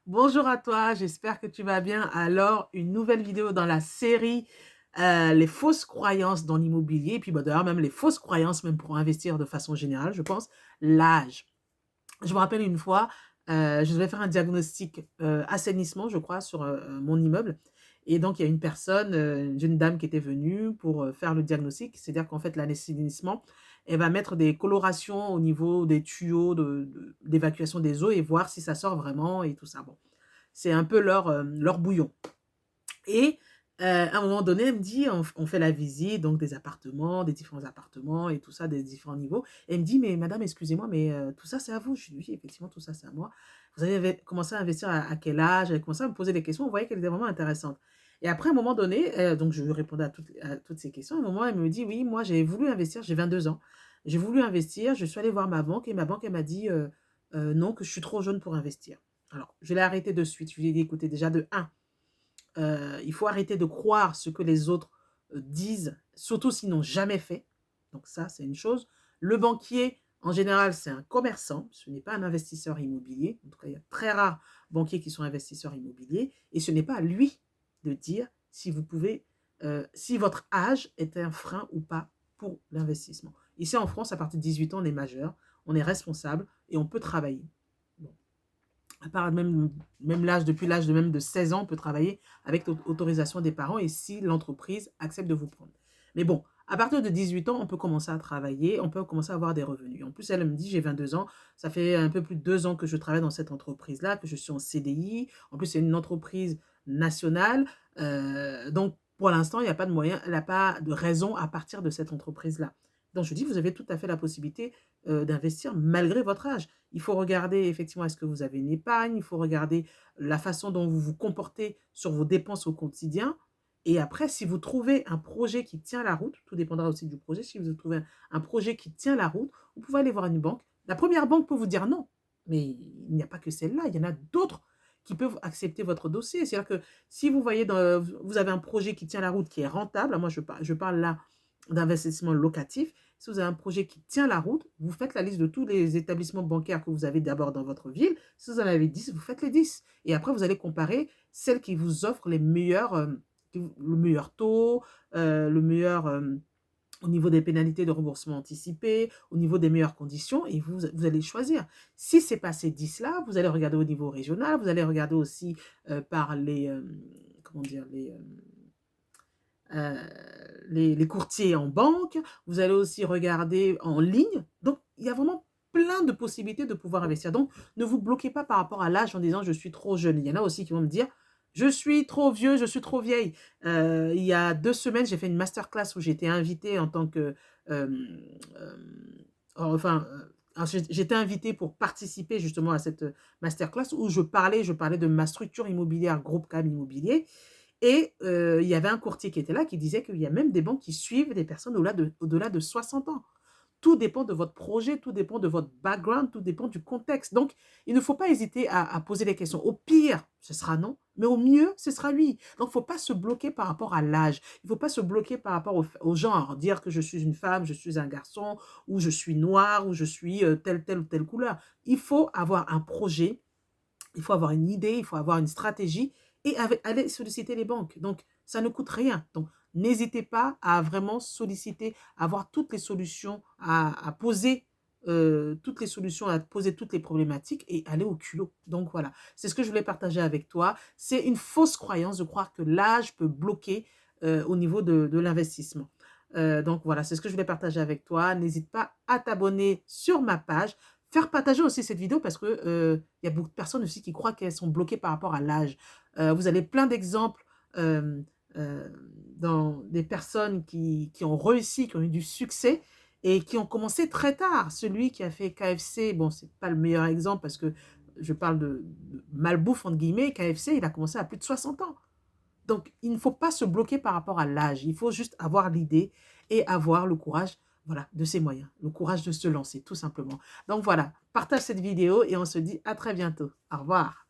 Bonjour à toi, j'espère que tu vas bien. Alors, une nouvelle vidéo dans la série les fausses croyances dans l'immobilier, et puis bah, d'ailleurs même les fausses croyances même pour investir de façon générale, je pense, l'âge. Je me rappelle une fois, je devais faire un diagnostic assainissement, je crois, sur mon immeuble. Et donc, il y a une personne, une jeune dame qui était venue pour faire le diagnostic. C'est-à-dire qu'en fait, l'assainissement, elle va mettre des colorations au niveau des tuyaux d'évacuation des eaux et voir si ça sort vraiment et tout ça. Bon, c'est un peu leur bouillon. Et à un moment donné, elle me dit, on fait la visite donc des appartements, des différents appartements et tout ça, des différents niveaux. Et elle me dit, mais madame, excusez-moi, mais tout ça, c'est à vous. Je lui dis, oui, effectivement, tout ça, c'est à moi. Vous avez commencé à investir à quel âge? Elle a commencé à me poser des questions. On voyait qu'elle était vraiment intéressante. Et après, à un moment donné, donc je lui répondais à toutes ces questions. À un moment, elle me dit, oui, moi, j'ai voulu investir, j'ai 22 ans. J'ai voulu investir, je suis allée voir ma banque et ma banque, elle m'a dit, non, que je suis trop jeune pour investir. Alors, je l'ai arrêté de suite. Je lui ai dit, écoutez, déjà de un, il faut arrêter de croire ce que les autres disent, surtout s'ils n'ont jamais fait. Donc ça, c'est une chose. Le banquier, en général, c'est un commerçant, ce n'est pas un investisseur immobilier. En tout cas, il y a très rares banquiers qui sont investisseurs immobiliers. Et ce n'est pas à lui de dire si vous pouvez, si votre âge est un frein ou pas pour l'investissement. Ici en France, à partir de 18 ans, on est majeur, on est responsable et on peut travailler. Bon, à part même l'âge, depuis l'âge de même de 16 ans, on peut travailler avec l'autorisation des parents et si l'entreprise accepte de vous prendre. Mais bon, à partir de 18 ans, on peut commencer à travailler, on peut commencer à avoir des revenus. En plus, elle me dit, j'ai 22 ans, ça fait un peu plus de 2 ans que je travaille dans cette entreprise-là, que je suis en CDI. En plus, c'est une entreprise nationale. Donc, pour l'instant, il n'y a pas de moyen, elle n'a pas de raison à partir de cette entreprise-là. Donc, je dis, vous avez tout à fait la possibilité d'investir malgré votre âge. Il faut regarder effectivement est-ce que vous avez une épargne, il faut regarder la façon dont vous vous comportez sur vos dépenses au quotidien. Et après, si vous trouvez un projet qui tient la route, tout dépendra aussi du projet, si vous trouvez un projet qui tient la route, vous pouvez aller voir une banque. La première banque peut vous dire non, mais il n'y a pas que celle-là, il y en a d'autres qui peuvent accepter votre dossier. C'est-à-dire que si vous voyez, vous avez un projet qui tient la route, qui est rentable, moi je parle là d'investissement locatif, si vous avez un projet qui tient la route, vous faites la liste de tous les établissements bancaires que vous avez d'abord dans votre ville. Si vous en avez 10, vous faites les 10. Et après, vous allez comparer celles qui vous offrent les meilleurs, le meilleur taux, le meilleur au niveau des pénalités de remboursement anticipé, au niveau des meilleures conditions, et vous allez choisir. Si c'est pas ces 10-là, vous allez regarder au niveau régional, vous allez regarder aussi par comment dire, euh, les courtiers en banque, vous allez aussi regarder en ligne. Donc, il y a vraiment plein de possibilités de pouvoir investir. Donc, ne vous bloquez pas par rapport à l'âge en disant je suis trop jeune. Il y en a aussi qui vont me dire je suis trop vieux, je suis trop vieille. Il y a 2 semaines, j'ai fait une masterclass où j'étais invitée en tant que... euh, enfin, j'étais invitée pour participer justement à cette masterclass où je parlais de ma structure immobilière, groupe CAM Immobilier. Et il y avait un courtier qui était là qui disait qu'il y a même des banques qui suivent des personnes au-delà de 60 ans. Tout dépend de votre projet, tout dépend de votre background, tout dépend du contexte. Donc, il ne faut pas hésiter à poser les questions. Au pire, ce sera non, mais au mieux, ce sera oui. Donc, il ne faut pas se bloquer par rapport à l'âge. Il ne faut pas se bloquer par rapport au genre, dire que je suis une femme, je suis un garçon, ou je suis noir, ou je suis telle ou telle couleur. Il faut avoir un projet, il faut avoir une idée, il faut avoir une stratégie et aller solliciter les banques. Donc, ça ne coûte rien. Donc, n'hésitez pas à vraiment solliciter, à avoir toutes les solutions, à poser toutes les solutions, à poser toutes les problématiques et aller au culot. Donc, voilà. C'est ce que je voulais partager avec toi. C'est une fausse croyance de croire que l'âge peut bloquer au niveau de l'investissement. Donc, voilà, c'est ce que je voulais partager avec toi. N'hésite pas à t'abonner sur ma page. Faire partager aussi cette vidéo parce que il y a beaucoup de personnes aussi qui croient qu'elles sont bloquées par rapport à l'âge. Vous avez plein d'exemples euh, euh, dans des personnes qui ont réussi, qui ont eu du succès et qui ont commencé très tard. Celui qui a fait KFC, bon, c'est pas le meilleur exemple parce que je parle de malbouffe, entre guillemets. KFC, il a commencé à plus de 60 ans. Donc, il ne faut pas se bloquer par rapport à l'âge. Il faut juste avoir l'idée et avoir le courage, voilà, de ses moyens, le courage de se lancer, tout simplement. Donc voilà, partage cette vidéo et on se dit à très bientôt. Au revoir.